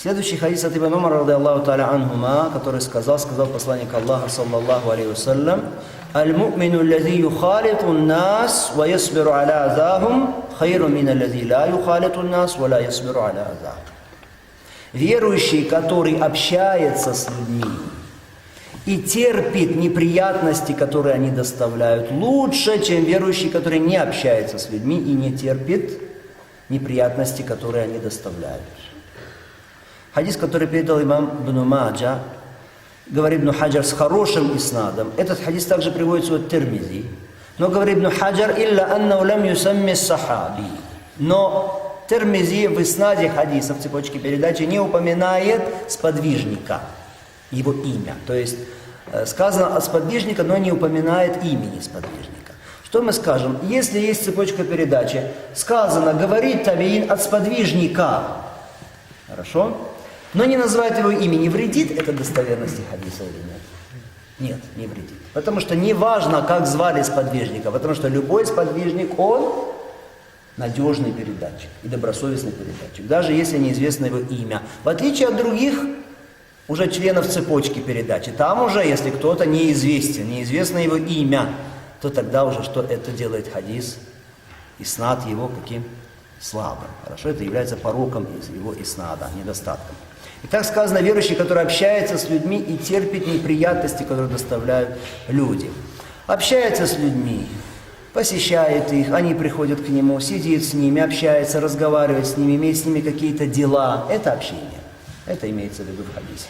Следующий хадис от Ибн Умара, ради Аллаху та'аля анхума, который сказал посланник Аллаха, саллаллаху алейхи вассалям: «Аль-му'мину аллази юхалиту нас ва ясбиру аля азахум, хайру мин аллази ла юхалиту нас ва ла ясбиру аля азахум». Верующий, который общается с людьми и терпит неприятности, которые они доставляют, лучше, чем верующий, который не общается с людьми и не терпит неприятности, которые они доставляют. Хадис, который передал имам Ибн Маджа, говорит Ибн Хаджар с хорошим иснадом. Этот хадис также приводится от Тирмизи. Но говорит Ибн Хаджар: «Илля аннау лам юсамми сахаби». Но Тирмизи в иснаде хадиса, в цепочке передачи, не упоминает сподвижника, его имя. То есть сказано о сподвижнике, но не упоминает имени сподвижника. Что мы скажем? Если есть цепочка передачи, сказано «говорит табиин от сподвижника». Хорошо? Но не называет его имя, вредит это достоверности хадиса или нет? Нет, не вредит. Потому что не важно, как звали сподвижника, потому что любой сподвижник, он надежный передатчик и добросовестный передатчик, даже если неизвестно его имя. В отличие от других уже членов цепочки передачи, там уже, если кто-то неизвестен, неизвестно его имя, то тогда уже что это делает хадис, иснад его каким? Слабым. Хорошо, это является пороком из его иснада, недостатком. И так сказано: верующий, который общается с людьми и терпит неприятности, которые доставляют люди. Общается с людьми, посещает их, они приходят к нему, сидит с ними, общается, разговаривает с ними, имеет с ними какие-то дела. Это общение. Это имеется в виду в хадисе.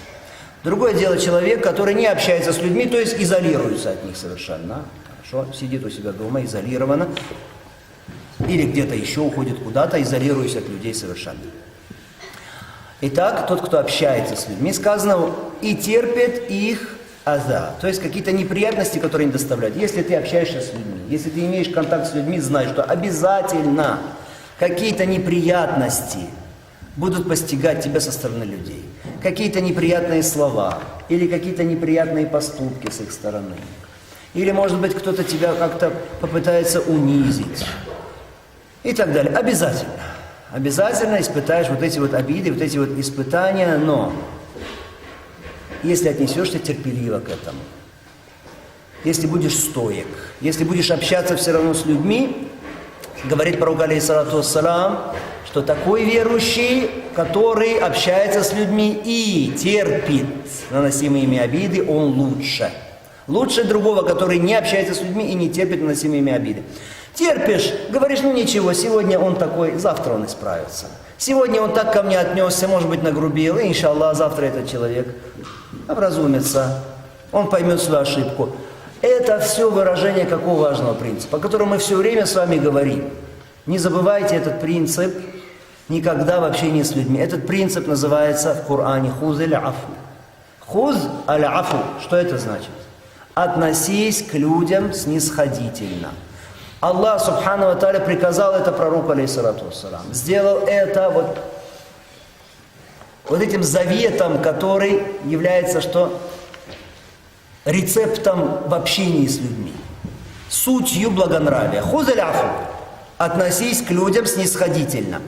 Другое дело человек, который не общается с людьми, то есть изолируется от них совершенно. Хорошо, сидит у себя дома, изолированно. Или где-то еще уходит куда-то, изолируясь от людей совершенно. Итак, тот, кто общается с людьми, сказано, и терпит их аза, то есть какие-то неприятности, которые они доставляют. Если ты общаешься с людьми, если ты имеешь контакт с людьми, знай, что обязательно какие-то неприятности будут постигать тебя со стороны людей. Какие-то неприятные слова, или какие-то неприятные поступки с их стороны. Или, может быть, кто-то тебя как-то попытается унизить. И так далее. Обязательно. Обязательно испытаешь вот эти вот обиды, вот эти вот испытания, но если отнесешься терпеливо к этому, если будешь стоек, если будешь общаться все равно с людьми, говорит пророк алейхиссалату вассалам, что такой верующий, который общается с людьми и терпит наносимые ими обиды, он лучше. Лучше другого, который не общается с людьми и не терпит наносимые ими обиды. Терпишь, говоришь, ну ничего, сегодня он такой, завтра он исправится. Сегодня он так ко мне отнесся, может быть, нагрубил, и, иншаллах, завтра этот человек образумится, он поймет свою ошибку. Это все выражение какого важного принципа, о котором мы все время с вами говорим. Не забывайте этот принцип никогда в общении с людьми. Этот принцип называется в Коране «хуз аль-афу». «Хуз аль-афу». Что это значит? Относись к людям снисходительно. Аллах Субхану ва Тааля приказал это пророку алейхиссалату вассалам. Сделал это вот этим заветом, который является что? Рецептом в общении с людьми. Сутью благонравия. «Хуз аль-афу». Относись к людям снисходительно.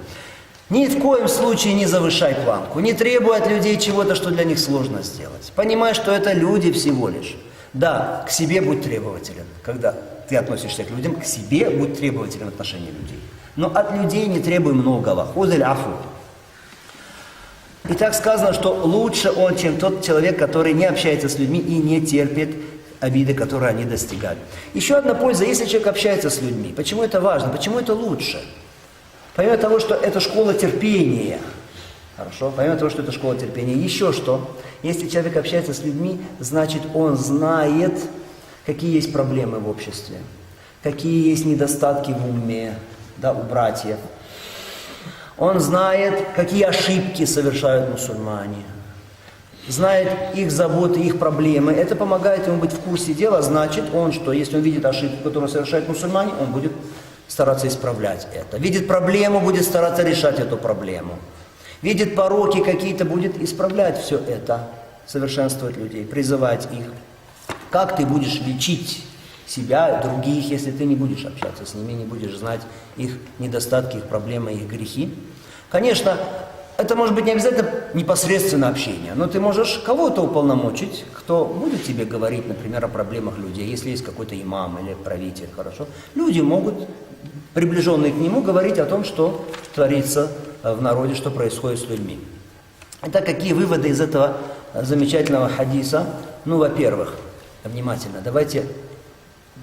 Ни в коем случае не завышай планку. Не требуй от людей чего-то, что для них сложно сделать. Понимай, что это люди всего лишь. Да, к себе будь требователен. Когда ты относишься к людям, к себе будь требователен в отношении людей. Но от людей не требуй многого. «Хуз аль-афу». И так сказано, что лучше он, чем тот человек, который не общается с людьми и не терпит обиды, которые они достигают. Еще одна польза, если человек общается с людьми. Почему это важно? Почему это лучше? Помимо того, что это школа терпения. Хорошо? Помимо того, что это школа терпения. Еще что? Если человек общается с людьми, значит он знает, какие есть проблемы в обществе, какие есть недостатки в уме, да, у братьев. Он знает, какие ошибки совершают мусульмане. Знает их заботы, их проблемы. Это помогает ему быть в курсе дела. Значит, он что? Если он видит ошибку, которую совершают мусульмане, он будет стараться исправлять это. Видит проблему, будет стараться решать эту проблему. Видит пороки какие-то, будет исправлять все это. Совершенствовать людей, призывать их. Как ты будешь лечить себя, других, если ты не будешь общаться с ними, не будешь знать их недостатки, их проблемы, их грехи? Конечно, это может быть не обязательно непосредственно общение. Но ты можешь кого-то уполномочить, кто будет тебе говорить, например, о проблемах людей. Если есть какой-то имам или правитель, хорошо. Люди могут, приближенные к нему, говорить о том, что творится в народе, что происходит с людьми. Итак, какие выводы из этого замечательного хадиса? Ну, во-первых, внимательно, давайте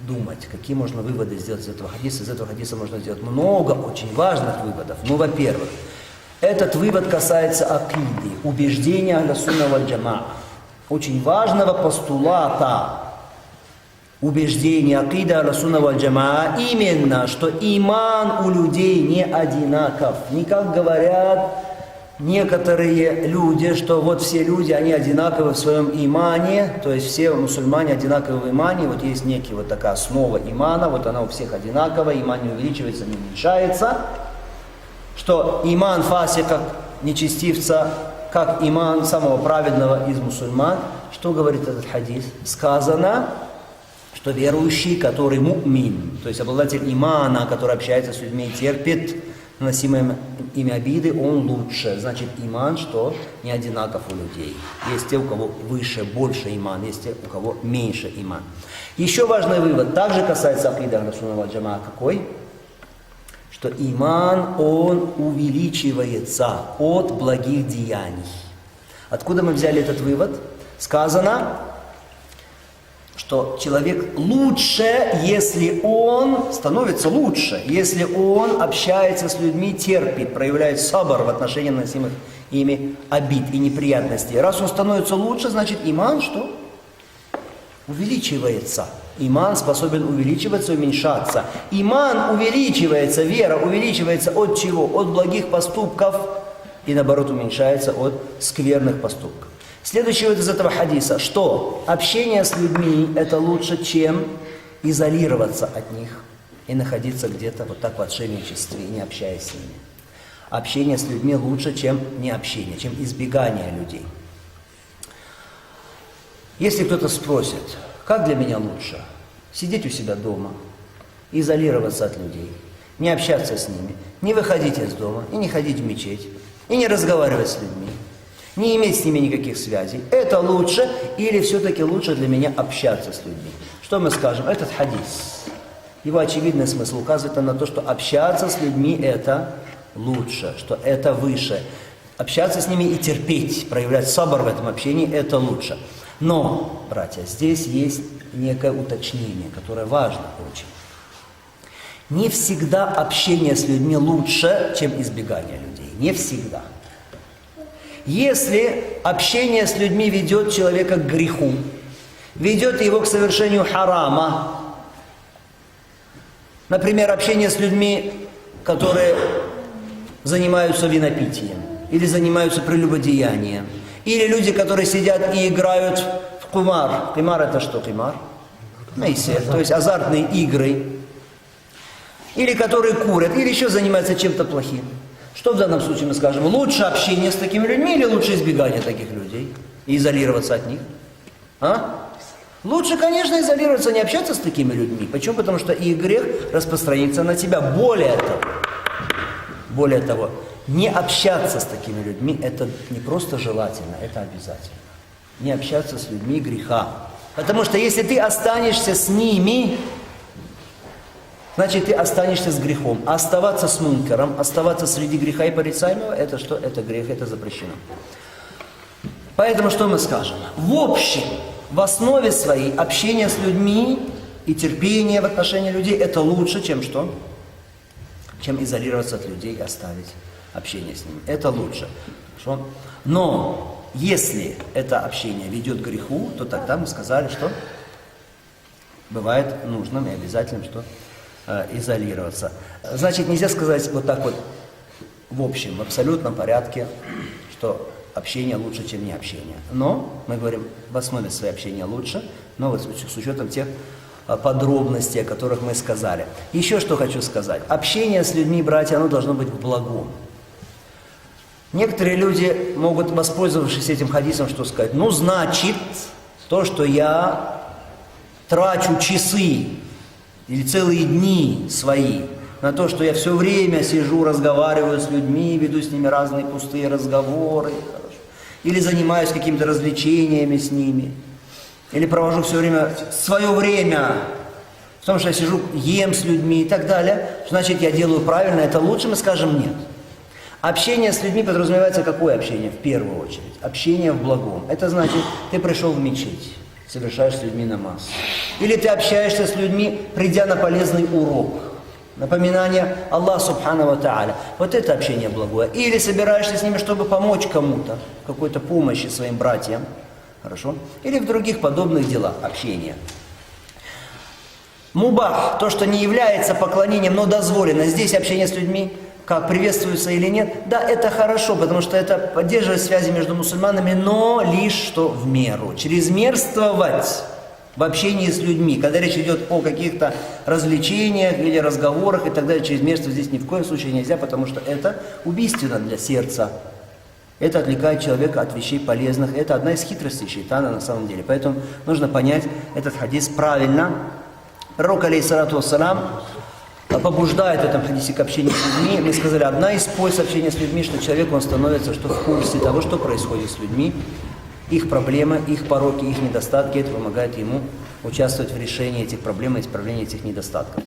думать, какие можно выводы сделать из этого хадиса. Из этого хадиса можно сделать много очень важных выводов. Ну, во-первых, этот вывод касается акиды, убеждения ахля-сунна валь-джамаа. Очень важного постулата убеждения акиды ахля-сунна валь-джамаа именно, что иман у людей не одинаков. Не как говорят некоторые люди, что вот все люди, они одинаковы в своем имане, то есть все мусульмане одинаковы в имане, вот есть некая вот такая основа имана, вот она у всех одинаковая, иман не увеличивается, не уменьшается, что иман фасика, нечестивца, как иман самого праведного из мусульман. Что говорит этот хадис? Сказано, что верующий, который му'мин, то есть обладатель имана, который общается с людьми и терпит наносимые ими обиды, он лучше. Значит, иман, что не одинаков у людей. Есть те, у кого выше, больше иман, есть те, у кого меньше иман. Еще важный вывод, также касается акиды ахля-сунна валь-джамаа. Какой? Что иман, он увеличивается от благих деяний. Откуда мы взяли этот вывод? Сказано, что человек лучше, если он становится лучше, если он общается с людьми, терпит, проявляет сабр в отношении наносимых ими обид и неприятностей. Раз он становится лучше, значит иман что? Увеличивается. Иман способен увеличиваться, уменьшаться. Иман увеличивается, вера увеличивается от чего? От благих поступков и наоборот уменьшается от скверных поступков. Следующее из этого хадиса, что общение с людьми это лучше, чем изолироваться от них и находиться где-то вот так в отшельничестве и не общаясь с ними. Общение с людьми лучше, чем не общение, чем избегание людей. Если кто-то спросит, как для меня лучше? Сидеть у себя дома, изолироваться от людей, не общаться с ними, не выходить из дома и не ходить в мечеть, и не разговаривать с людьми, не иметь с ними никаких связей. Это лучше или все-таки лучше для меня общаться с людьми? Что мы скажем? Этот хадис, его очевидный смысл указывает на то, что общаться с людьми это лучше, что это выше. Общаться с ними и терпеть, проявлять сабр в этом общении это лучше. Но, братья, здесь есть некое уточнение, которое важно очень. Не всегда общение с людьми лучше, чем избегание людей. Не всегда. Если общение с людьми ведет человека к греху, ведет его к совершению харама, например, общение с людьми, которые занимаются винопитием, или занимаются прелюбодеянием, или люди, которые сидят и играют в кумар. Кумар это что? Кумар? Мейсер, то есть азартные игры. Или которые курят, или еще занимаются чем-то плохим. Что в данном случае мы скажем? Лучше общение с такими людьми или лучше избегание таких людей? И изолироваться от них? А? Лучше, конечно, изолироваться, не общаться с такими людьми. Почему? Потому что их грех распространится на тебя. Более того, не общаться с такими людьми, это не просто желательно, это обязательно. Не общаться с людьми греха. Потому что если ты останешься с ними, значит ты останешься с грехом. А оставаться с мункером, оставаться среди греха и порицаемого, это что? Это грех, это запрещено. Поэтому что мы скажем? В общем, в основе своей общение с людьми и терпение в отношении людей, это лучше, чем что? Чем изолироваться от людей и оставить общение с ними. Это лучше. Хорошо? Но если это общение ведет к греху, то тогда мы сказали, что бывает нужным и обязательным, что изолироваться. Значит, нельзя сказать вот так вот в общем, в абсолютном порядке, что общение лучше, чем не общение. Но мы говорим, в основе своей общение лучше, но вот с учетом тех подробностей, о которых мы сказали. Еще что хочу сказать. Общение с людьми, братья, оно должно быть в благом. Некоторые люди могут, воспользовавшись этим хадисом, что сказать? Ну, значит, то, что я трачу часы или целые дни свои на то, что я все время сижу, разговариваю с людьми, веду с ними разные пустые разговоры. Хорошо. или занимаюсь какими-то развлечениями с ними, или провожу все время свое время в том, что я сижу, ем с людьми и так далее, значит, я делаю правильно, это лучше, мы скажем нет. Общение с людьми подразумевается какое общение? В первую очередь. Общение в благом. Это значит, ты пришел в мечеть, совершаешь с людьми намаз. Или ты общаешься с людьми, придя на полезный урок. Напоминание Аллаха Субхану ва Тааля. Вот это общение благое. Или собираешься с ними, чтобы помочь кому-то, какой-то помощи своим братьям. Хорошо? Или в других подобных делах общения. Мубах, то, что не является поклонением, но дозволено. Здесь общение с людьми, как приветствуется или нет, да, это хорошо, потому что это поддерживает связи между мусульманами, но лишь что в меру. Чрезмерствовать в общении с людьми, когда речь идет о каких-то развлечениях или разговорах и так далее, чрезмерство здесь ни в коем случае нельзя, потому что это убийственно для сердца. Это отвлекает человека от вещей полезных. Это одна из хитростей шайтана на самом деле. Поэтому нужно понять этот хадис правильно. Пророк, алейхиссалату вассалам, побуждает в этом хадисе к общению с людьми. Мы сказали, одна из польз общения с людьми, что человек, он становится в курсе того, что происходит с людьми, их проблемы, их пороки, их недостатки. Это помогает ему участвовать в решении этих проблем и исправлении этих недостатков.